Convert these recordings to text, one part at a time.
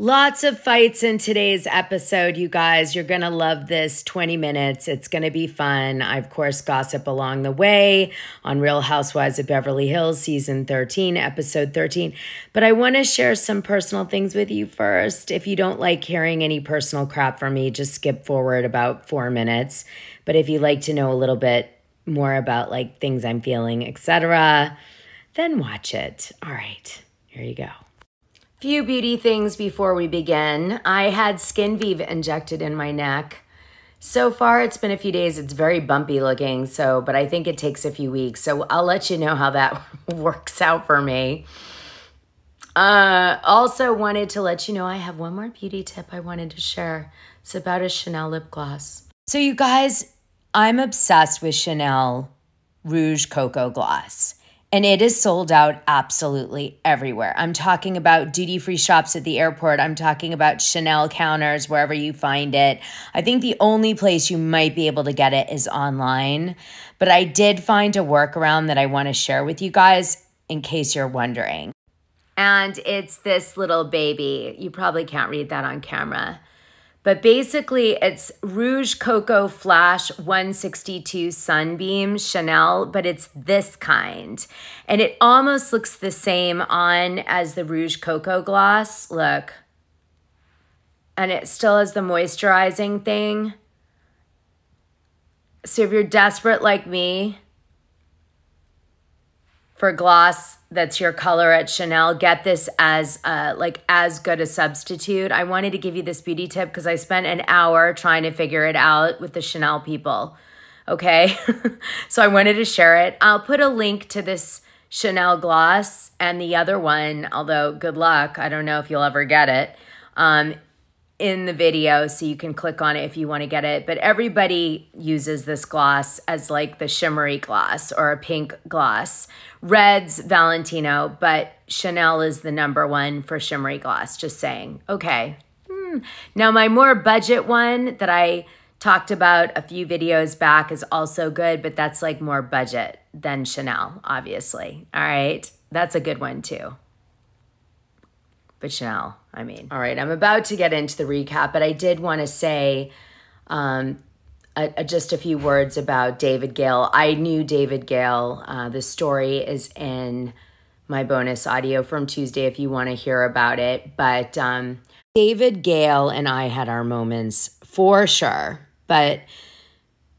Lots of fights in today's episode, you guys. You're going to love this 20 minutes. It's going to be fun. I, of course, gossip along the way on Real Housewives of Beverly Hills, Season 13, Episode 13. But I want to share some personal things with you first. If you don't like hearing any personal crap from me, just skip forward about 4 minutes. But if you'd like to know a little bit more about like things I'm feeling, etc., then watch it. All right, here you go. Few beauty things before we begin. I had SkinVive injected in my neck. So far, it's been a few days. It's very bumpy looking, but I think it takes a few weeks. So I'll let you know how that works out for me. Also wanted to let you know I have one more beauty tip I wanted to share. It's about a Chanel lip gloss. So you guys, I'm obsessed with Chanel Rouge Cocoa Gloss. And it is sold out absolutely everywhere. I'm talking about duty-free shops at the airport. I'm talking about Chanel counters, wherever you find it. I think the only place you might be able to get it is online. But I did find a workaround that I want to share with you guys in case you're wondering. And it's this little baby. You probably can't read that on camera. But basically, it's Rouge Cocoa Flash 162 Sunbeam Chanel, but it's this kind. And it almost looks the same on as the Rouge Cocoa Gloss. Look. And it still has the moisturizing thing. So if you're desperate like me for gloss that's your color at Chanel, get this as good a substitute. I wanted to give you this beauty tip because I spent an hour trying to figure it out with the Chanel people, okay? So I wanted to share it. I'll put a link to this Chanel gloss and the other one, although good luck, I don't know if you'll ever get it, in the video, so you can click on it if you want to get it. But everybody uses this gloss as like the shimmery gloss or a pink gloss. Red's Valentino, but Chanel is the #1 for shimmery gloss, just saying. Okay. Now my more budget one that I talked about a few videos back is also good, but that's like more budget than Chanel, obviously. All right. That's a good one too. But Chanel, I mean. All right, I'm about to get into the recap, but I did want to say just a few words about David Gail. I knew David Gail. The story is in my bonus audio from Tuesday if you want to hear about it. But David Gail and I had our moments for sure. But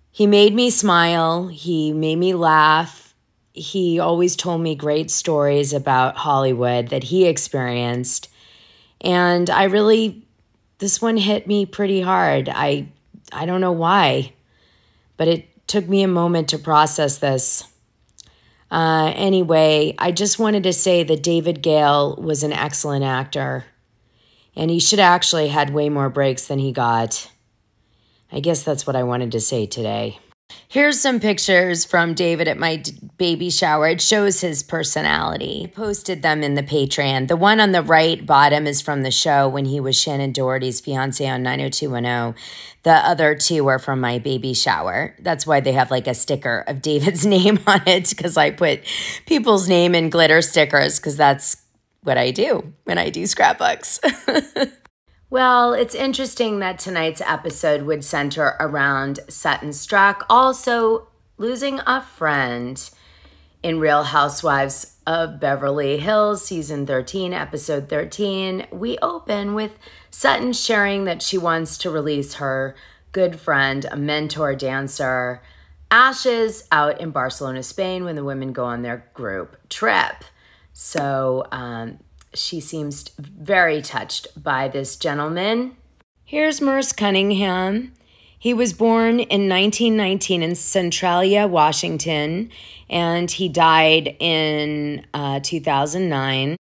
he made me smile. He made me laugh. He always told me great stories about Hollywood that he experienced. And this one hit me pretty hard. I don't know why, but it took me a moment to process this. Anyway, I just wanted to say that David Gail was an excellent actor, and he should actually had way more breaks than he got. I guess that's what I wanted to say today. Here's some pictures from David at my baby shower. It shows his personality. I posted them in the Patreon. The one on the right bottom is from the show when he was Shannon Doherty's fiance on 90210. The other two are from my baby shower. That's why they have like a sticker of David's name on it, because I put people's name in glitter stickers because that's what I do when I do scrapbooks. Well, it's interesting that tonight's episode would center around Sutton Stracke also losing a friend in Real Housewives of Beverly Hills, Season 13, Episode 13. We open with Sutton sharing that she wants to release her good friend, a mentor dancer, Ashes, out in Barcelona, Spain, when the women go on their group trip. So, she seems very touched by this gentleman. Here's Merce Cunningham. He was born in 1919 in Centralia, Washington, and he died in 2009.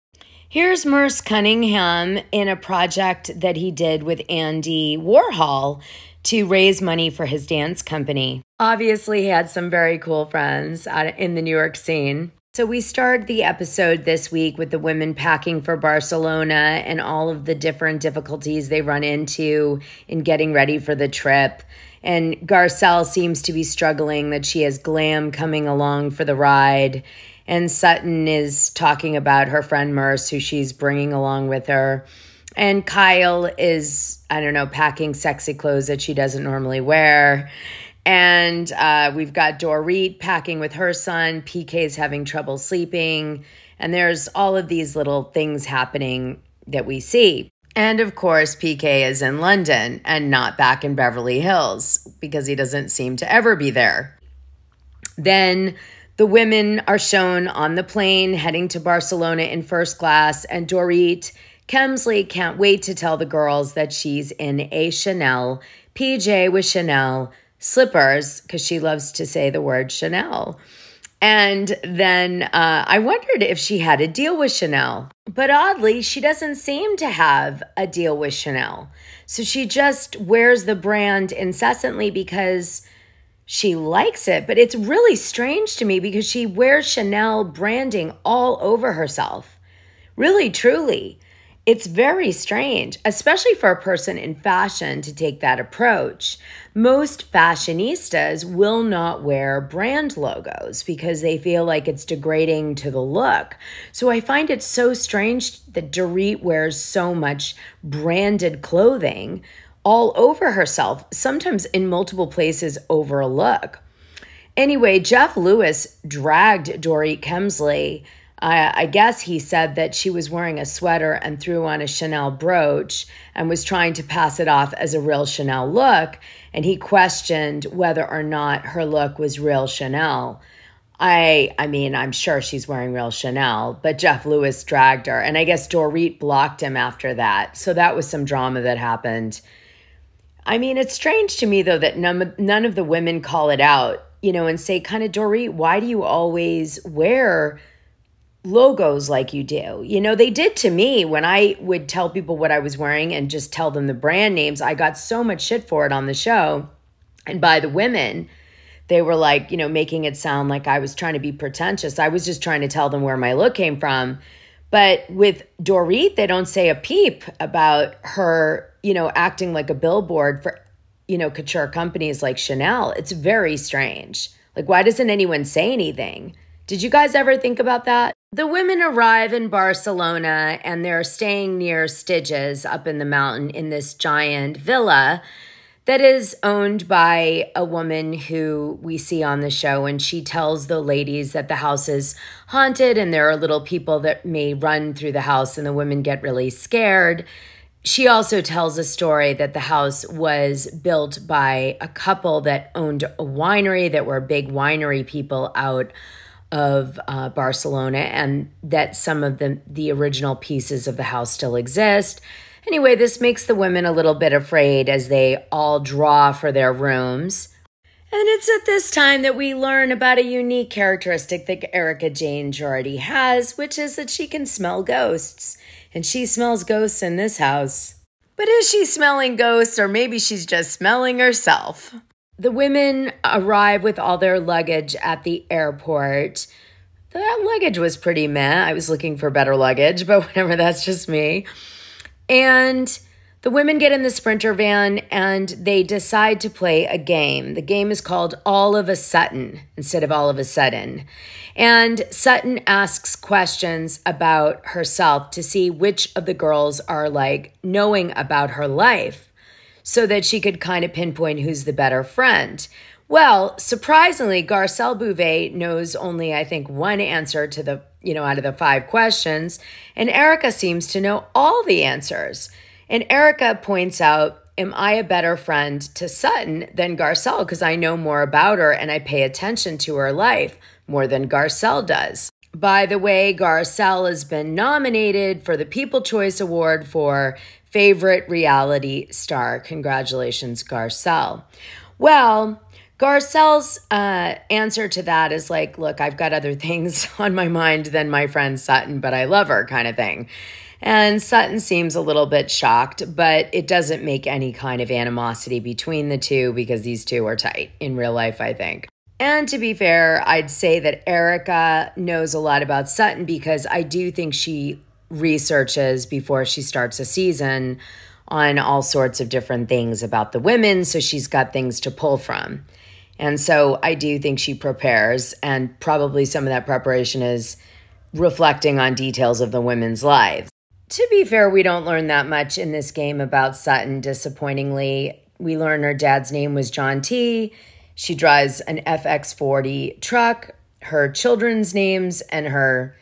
Here's Merce Cunningham in a project that he did with Andy Warhol to raise money for his dance company. Obviously, he had some very cool friends in the New York scene. So we started the episode this week with the women packing for Barcelona and all of the different difficulties they run into in getting ready for the trip. And Garcelle seems to be struggling that she has Glam coming along for the ride. And Sutton is talking about her friend Merce, who she's bringing along with her. And Kyle is, I don't know, packing sexy clothes that she doesn't normally wear. And we've got Dorit packing with her son. PK's having trouble sleeping. And there's all of these little things happening that we see. And of course, PK is in London and not back in Beverly Hills because he doesn't seem to ever be there. Then the women are shown on the plane heading to Barcelona in first class, and Dorit Kemsley can't wait to tell the girls that she's in a Chanel PJ with Chanel slippers because she loves to say the word Chanel. And then I wondered if she had a deal with Chanel. But oddly, she doesn't seem to have a deal with Chanel. So she just wears the brand incessantly because she likes it. But it's really strange to me because she wears Chanel branding all over herself. Really, truly. It's very strange, especially for a person in fashion to take that approach. Most fashionistas will not wear brand logos because they feel like it's degrading to the look. So I find it so strange that Dorit wears so much branded clothing all over herself, sometimes in multiple places over a look. Anyway, Jeff Lewis dragged Dorit Kemsley. I guess he said that she was wearing a sweater and threw on a Chanel brooch and was trying to pass it off as a real Chanel look. And he questioned whether or not her look was real Chanel. I mean, I'm sure she's wearing real Chanel, but Jeff Lewis dragged her. And I guess Dorit blocked him after that. So that was some drama that happened. I mean, it's strange to me, though, that none of the women call it out, and say, kind of, Dorit, why do you always wear logos like you do? They did to me when I would tell people what I was wearing and just tell them the brand names. I got so much shit for it on the show. And by the women, they were like, making it sound like I was trying to be pretentious. I was just trying to tell them where my look came from. But with Dorit, they don't say a peep about her, acting like a billboard for, couture companies like Chanel. It's very strange. Like, why doesn't anyone say anything? Did you guys ever think about that? The women arrive in Barcelona and they're staying near Styges up in the mountain in this giant villa that is owned by a woman who we see on the show. And she tells the ladies that the house is haunted and there are little people that may run through the house and the women get really scared. She also tells a story that the house was built by a couple that owned a winery, that were big winery people out of Barcelona, and that some of the original pieces of the house still exist. Anyway, this makes the women a little bit afraid as they all draw for their rooms. And it's at this time that we learn about a unique characteristic that Erika Jayne Doherty has, which is that she can smell ghosts. And she smells ghosts in this house. But is she smelling ghosts, or maybe she's just smelling herself? The women arrive with all their luggage at the airport. That luggage was pretty meh. I was looking for better luggage, but whatever, that's just me. And the women get in the Sprinter van and they decide to play a game. The game is called All of a Sudden instead of All of a Sudden. And Sutton asks questions about herself to see which of the girls are like knowing about her life, so that she could kind of pinpoint who's the better friend. Well, surprisingly, Garcelle Bouvet knows only, I think, one answer to the, out of the 5 questions, and Erika seems to know all the answers. And Erika points out, am I a better friend to Sutton than Garcelle? Because I know more about her and I pay attention to her life more than Garcelle does. By the way, Garcelle has been nominated for the People Choice Award for Favorite Reality Star. Congratulations, Garcelle. Well, Garcelle's answer to that is like, look, I've got other things on my mind than my friend Sutton, but I love her kind of thing. And Sutton seems a little bit shocked, but it doesn't make any kind of animosity between the two because these two are tight in real life, I think. And to be fair, I'd say that Erika knows a lot about Sutton because I do think she researches before she starts a season on all sorts of different things about the women, so she's got things to pull from. And so I do think she prepares, and probably some of that preparation is reflecting on details of the women's lives. To be fair, we don't learn that much in this game about Sutton, disappointingly. We learn her dad's name was John T. She drives an FX40 truck, her children's names, and her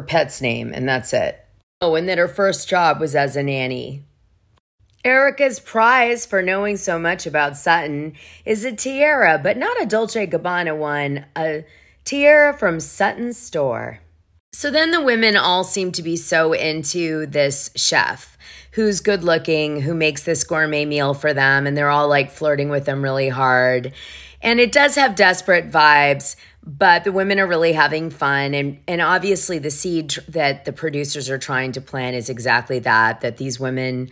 pet's name, and that's it. Oh, and that her first job was as a nanny. Erica's prize for knowing so much about Sutton is a tiara, but not a Dolce & Gabbana one, a tiara from Sutton's store. So then the women all seem to be so into this chef who's good looking, who makes this gourmet meal for them, and they're all like flirting with him really hard. And it does have desperate vibes, but the women are really having fun. And obviously the seed that the producers are trying to plant is exactly that these women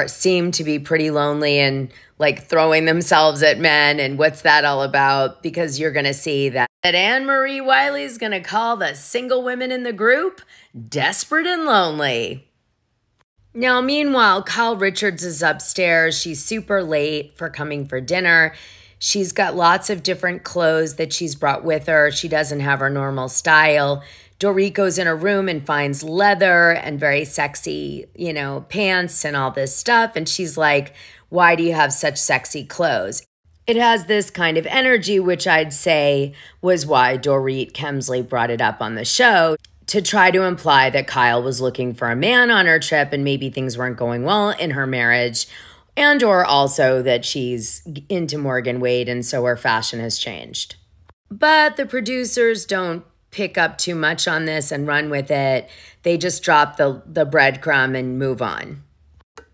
seem to be pretty lonely and like throwing themselves at men. And what's that all about? Because you're going to see that Anne Marie Wiley is going to call the single women in the group desperate and lonely. Now, meanwhile, Kyle Richards is upstairs. She's super late for coming for dinner. She's got lots of different clothes that she's brought with her. She doesn't have her normal style. Dorit goes in her room and finds leather and very sexy, pants and all this stuff. And she's like, why do you have such sexy clothes? It has this kind of energy, which I'd say was why Dorit Kemsley brought it up on the show, to try to imply that Kyle was looking for a man on her trip and maybe things weren't going well in her marriage, and or also that she's into Morgan Wade and so her fashion has changed. But the producers don't pick up too much on this and run with it. They just drop the breadcrumb and move on.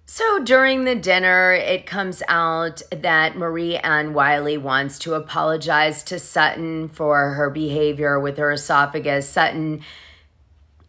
So during the dinner, it comes out that Marie Anne Wiley wants to apologize to Sutton for her behavior with her esophagus. Sutton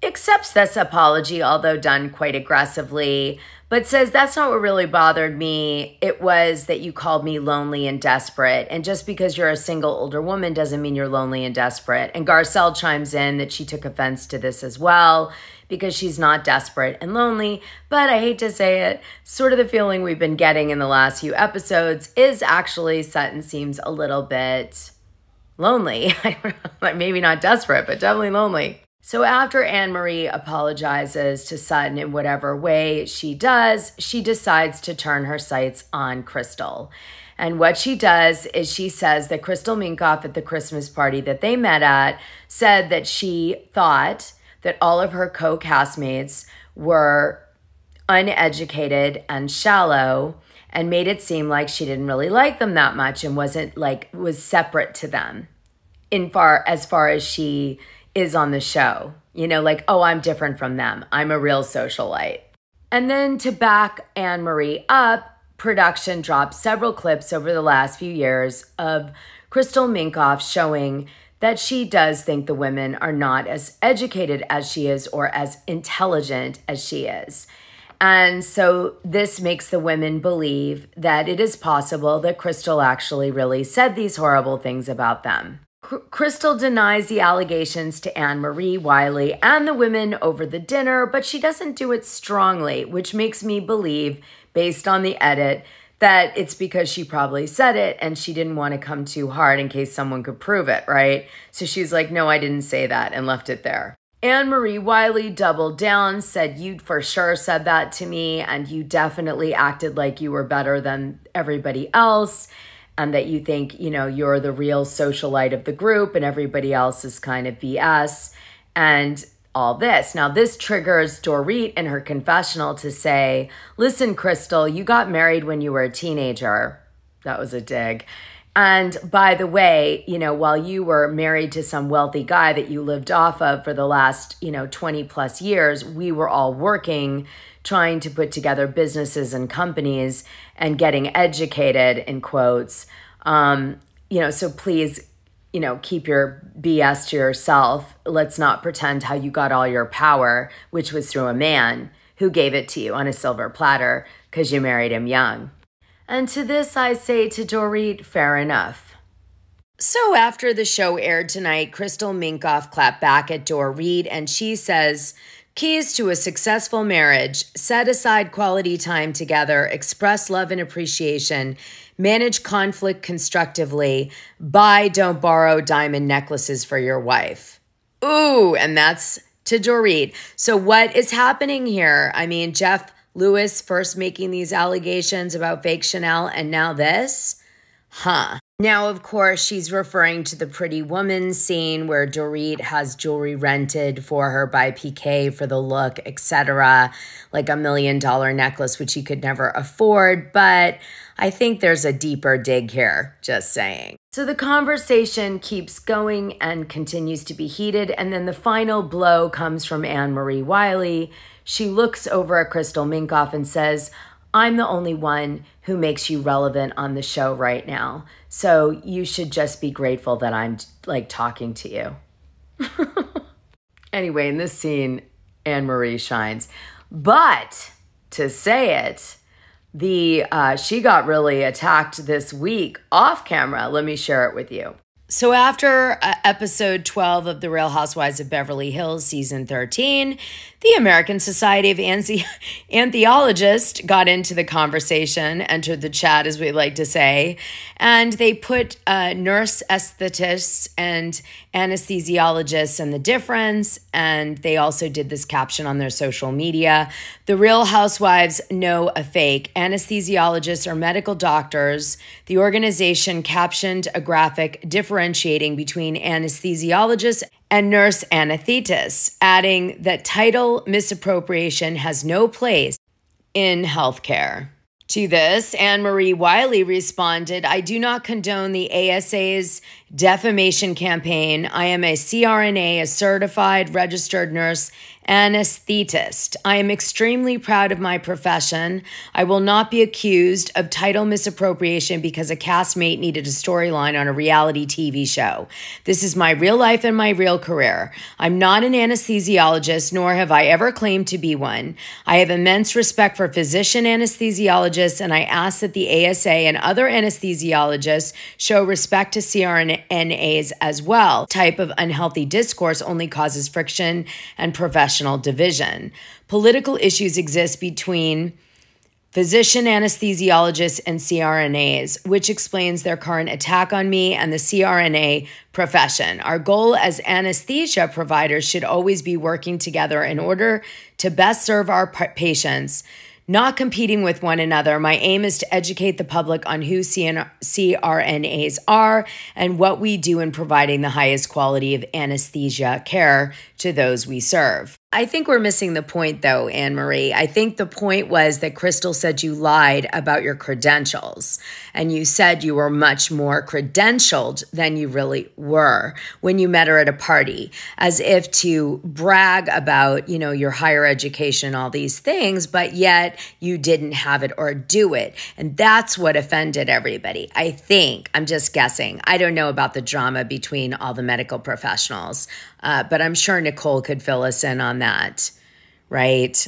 accepts this apology, although done quite aggressively, but says, that's not what really bothered me. It was that you called me lonely and desperate. And just because you're a single older woman doesn't mean you're lonely and desperate. And Garcelle chimes in that she took offense to this as well, because she's not desperate and lonely. But I hate to say it, sort of the feeling we've been getting in the last few episodes is actually Sutton seems a little bit lonely. Maybe not desperate, but definitely lonely. So after Anne Marie apologizes to Sutton in whatever way she does, she decides to turn her sights on Crystal. And what she does is she says that Crystal Minkoff at the Christmas party that they met at said that she thought that all of her co-castmates were uneducated and shallow, and made it seem like she didn't really like them that much and was separate to them as far as she is on the show. Oh, I'm different from them. I'm a real socialite. And then to back Anne Marie up, production dropped several clips over the last few years of Crystal Minkoff showing that she does think the women are not as educated as she is or as intelligent as she is. And so this makes the women believe that it is possible that Crystal actually really said these horrible things about them. Crystal denies the allegations to Anne Marie Wiley and the women over the dinner, but she doesn't do it strongly, which makes me believe, based on the edit, that it's because she probably said it and she didn't want to come too hard in case someone could prove it, right? So she's like, no, I didn't say that, and left it there. Anne Marie Wiley doubled down, said, you for sure said that to me, and you definitely acted like you were better than everybody else, and that you think, you're the real socialite of the group and everybody else is kind of BS and all this. Now, this triggers Dorit in her confessional to say, listen, Crystal, you got married when you were a teenager. That was a dig. And by the way, while you were married to some wealthy guy that you lived off of for the last, 20 plus years, we were all working, trying to put together businesses and companies and getting educated, in quotes. So please, keep your BS to yourself. Let's not pretend how you got all your power, which was through a man who gave it to you on a silver platter because you married him young. And to this I say to Dorit, fair enough. So after the show aired tonight, Crystal Minkoff clapped back at Dorit and she says, keys to a successful marriage: set aside quality time together, express love and appreciation, manage conflict constructively, buy, don't borrow diamond necklaces for your wife. Ooh, and that's to Dorit. So what is happening here? I mean, Jeff Lewis first making these allegations about fake Chanel and now this? Huh. Now, of course, she's referring to the Pretty Woman scene where Dorit has jewelry rented for her by PK for the look, etc., like $1 million necklace, which he could never afford. But I think there's a deeper dig here, just saying. So the conversation keeps going and continues to be heated. And then the final blow comes from Anne Marie Wiley. She looks over at Crystal Minkoff and says, I'm the only one who makes you relevant on the show right now. So you should just be grateful that I'm like talking to you. Anyway, in this scene, Anne Marie shines. But to say it, she got really attacked this week off camera. Let me share it with you. So after episode 12 of The Real Housewives of Beverly Hills, season 13, the American Society of Anesthesiologists got into the conversation, entered the chat, as we like to say, and they put nurse anesthetists and anesthesiologists and the difference, and they also did this caption on their social media. The Real Housewives know a fake. Anesthesiologists are medical doctors. The organization captioned a graphic differentiating between anesthesiologists and nurse anesthetists, adding that title misappropriation has no place in healthcare. To this, Anne Marie Wiley responded, I do not condone the ASA's defamation campaign. I am a CRNA, a certified registered nurse anesthetist. I am extremely proud of my profession. I will not be accused of title misappropriation because a castmate needed a storyline on a reality TV show. This is my real life and my real career. I'm not an anesthesiologist, nor have I ever claimed to be one. I have immense respect for physician anesthesiologists, and I ask that the ASA and other anesthesiologists show respect to CRNAs as well. Type of unhealthy discourse only causes friction and professional division. Political issues exist between physician anesthesiologists and CRNAs, which explains their current attack on me and the CRNA profession. Our goal as anesthesia providers should always be working together in order to best serve our patients, not competing with one another. My aim is to educate the public on who CRNAs are and what we do in providing the highest quality of anesthesia care to those we serve. I think we're missing the point, though, Anne Marie. I think the point was that Crystal said you lied about your credentials, and you said you were much more credentialed than you really were when you met her at a party, as if to brag about, you know, your higher education, all these things, but yet you didn't have it or do it. And that's what offended everybody. I think, I'm just guessing. I don't know about the drama between all the medical professionals, but I'm sure Nicole could fill us in on that, right?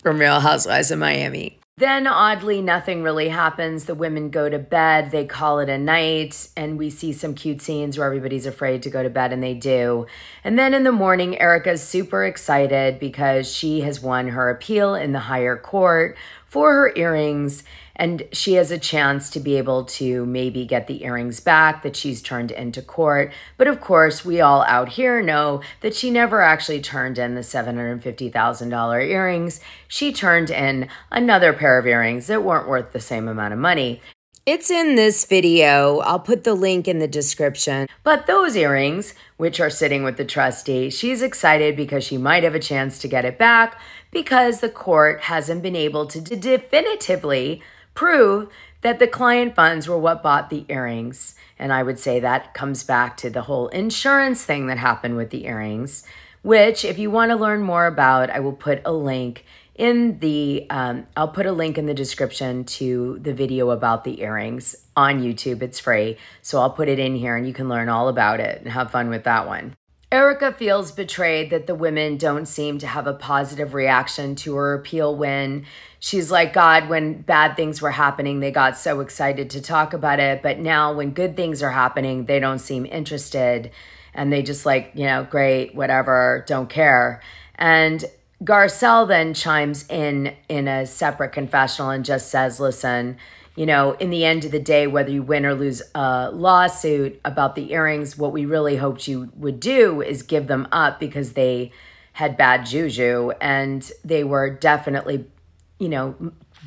From Real Housewives of Miami. Then, oddly, nothing really happens. The women go to bed. They call it a night. And we see some cute scenes where everybody's afraid to go to bed, and they do. And then in the morning, Erica's super excited because she has won her appeal in the higher court for her earrings. And she has a chance to be able to maybe get the earrings back that she's turned into court. But of course, we all out here know that she never actually turned in the $750,000 earrings. She turned in another pair of earrings that weren't worth the same amount of money. It's in this video. I'll put the link in the description. But those earrings, which are sitting with the trustee, she's excited because she might have a chance to get it back because the court hasn't been able to definitively prove that the client funds were what bought the earrings. And I would say that comes back to the whole insurance thing that happened with the earrings, which if you want to learn more about, I will put a link in the, I'll put a link in the description to the video about the earrings on YouTube. It's free. So I'll put it in here and you can learn all about it and have fun with that one. Erica feels betrayed that the women don't seem to have a positive reaction to her appeal win. She's like, God, when bad things were happening, they got so excited to talk about it. But now when good things are happening, they don't seem interested. And they just like, you know, great, whatever, don't care. And Garcelle then chimes in a separate confessional and just says, listen, you know, in the end of the day, whether you win or lose a lawsuit about the earrings, what we really hoped you would do is give them up because they had bad juju, and they were definitely,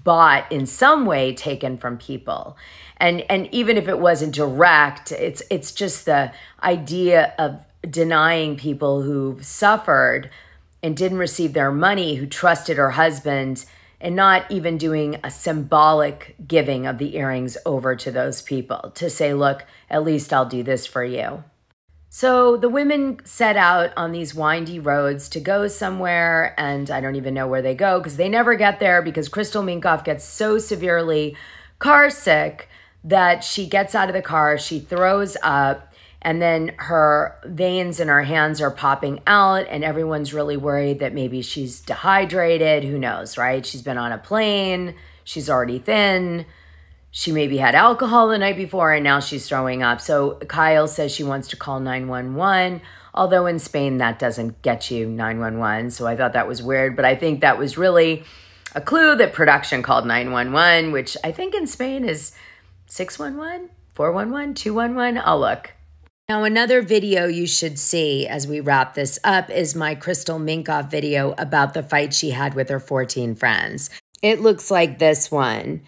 bought in some way, taken from people. And even if it wasn't direct, it's just the idea of denying people who've suffered and didn't receive their money, who trusted her husband, and not even doing a symbolic giving of the earrings over to those people to say, look, at least I'll do this for you. So the women set out on these windy roads to go somewhere, and I don't even know where they go because they never get there, because Crystal Minkoff gets so severely car sick that she gets out of the car, she throws up, and then her veins in her hands are popping out, and everyone's really worried that maybe she's dehydrated. Who knows, right? She's been on a plane, she's already thin. She maybe had alcohol the night before and now she's throwing up. So Kyle says she wants to call 911, although in Spain that doesn't get you 911. So I thought that was weird, but I think that was really a clue that production called 911, which I think in Spain is 611, 411, 211. I'll look. Now, another video you should see as we wrap this up is my Crystal Minkoff video about the fight she had with her 14 friends. It looks like this one.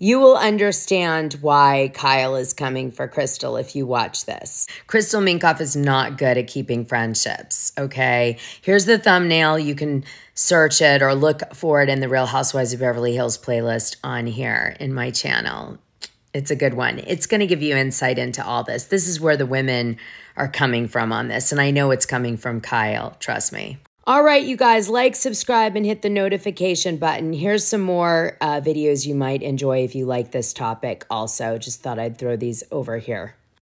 You will understand why Kyle is coming for Crystal if you watch this. Crystal Minkoff is not good at keeping friendships, okay? Here's the thumbnail. You can search it or look for it in the Real Housewives of Beverly Hills playlist on here in my channel. It's a good one. It's going to give you insight into all this. This is where the women are coming from on this, and I know it's coming from Kyle. Trust me. All right, you guys, like, subscribe, and hit the notification button. Here's some more videos you might enjoy if you like this topic also. Just thought I'd throw these over here.